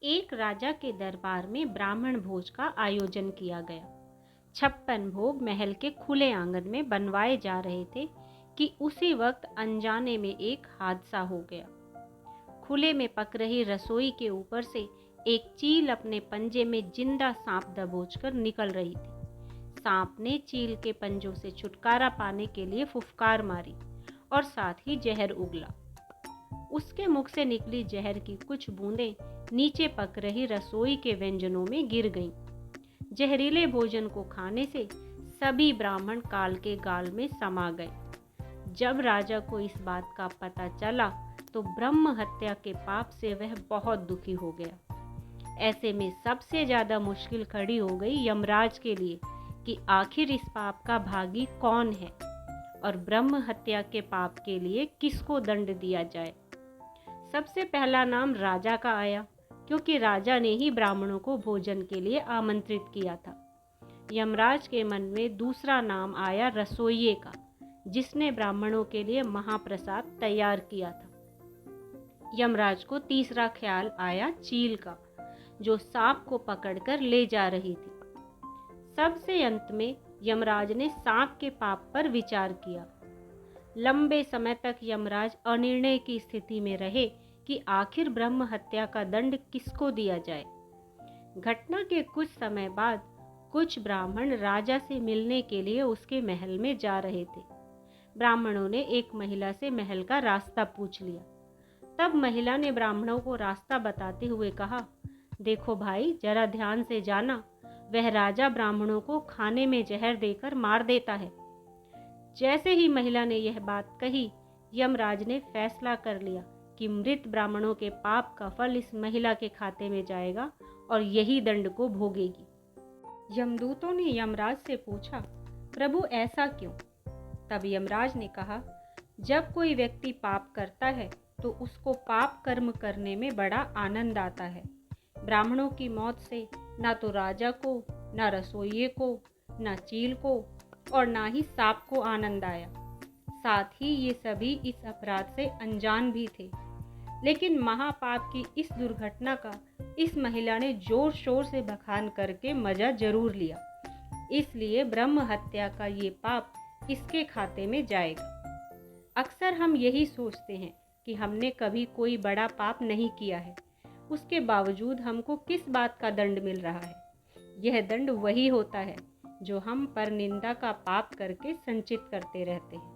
एक राजा के दरबार में ब्राह्मण भोज का आयोजन किया गया। 56 भोग महल के खुले आंगन में बनवाए जा रहे थे कि उसी वक्त अनजाने में एक हादसा हो गया। खुले में पक रही रसोई के ऊपर से एक चील अपने पंजे में जिंदा सांप दबोचकर निकल रही थी। सांप ने चील के पंजों से छुटकारा पाने के लिए फुफकार मारी और साथ ही जहर उगला। उसके मुख से निकली जहर की कुछ बूंदें नीचे पक रही रसोई के व्यंजनों में गिर गईं। जहरीले भोजन को खाने से सभी ब्राह्मण काल के गाल में समा गए। जब राजा को इस बात का पता चला तो ब्रह्म हत्या के पाप से वह बहुत दुखी हो गया। ऐसे में सबसे ज्यादा मुश्किल खड़ी हो गई यमराज के लिए कि आखिर इस पाप का भागी कौन है और ब्रह्म हत्या के पाप के लिए किसको दंड दिया जाए। सबसे पहला नाम राजा का आया, क्योंकि राजा ने ही ब्राह्मणों को भोजन के लिए आमंत्रित किया था। यमराज के मन में दूसरा नाम आया रसोइये का, जिसने ब्राह्मणों के लिए महाप्रसाद तैयार किया था। यमराज को तीसरा ख्याल आया चील का, जो सांप को पकड़कर ले जा रही थी। सबसे अंत में यमराज ने सांप के पाप पर विचार किया। लंबे समय तक यमराज अनिर्णय की स्थिति में रहे कि आखिर ब्रह्म हत्या का दंड किसको दिया जाए। घटना के कुछ समय बाद कुछ ब्राह्मण राजा से मिलने के लिए उसके महल में जा रहे थे। ब्राह्मणों ने एक महिला से महल का रास्ता पूछ लिया। तब महिला ने ब्राह्मणों को रास्ता बताते हुए कहा, देखो भाई, जरा ध्यान से जाना, वह राजा ब्राह्मणों को खाने में जहर देकर मार देता है। जैसे ही महिला ने यह बात कही, यमराज ने फैसला कर लिया कि मृत ब्राह्मणों के पाप का फल इस महिला के खाते में जाएगा और यही दंड को भोगेगी। यमदूतों ने यमराज से पूछा, प्रभु ऐसा क्यों? तब यमराज ने कहा, जब कोई व्यक्ति पाप करता है तो उसको पाप कर्म करने में बड़ा आनंद आता है। ब्राह्मणों की मौत से ना तो राजा को, ना रसोइये को, ना चील को और ना ही सांप को आनंद आया। साथ ही ये सभी इस अपराध से अनजान भी थे। लेकिन महापाप की इस दुर्घटना का इस महिला ने जोर शोर से बखान करके मजा जरूर लिया। इसलिए ब्रह्म हत्या का ये पाप इसके खाते में जाएगा। अक्सर हम यही सोचते हैं कि हमने कभी कोई बड़ा पाप नहीं किया है, उसके बावजूद हमको किस बात का दंड मिल रहा है। यह दंड वही होता है जो हम परनिंदा का पाप करके संचित करते रहते हैं।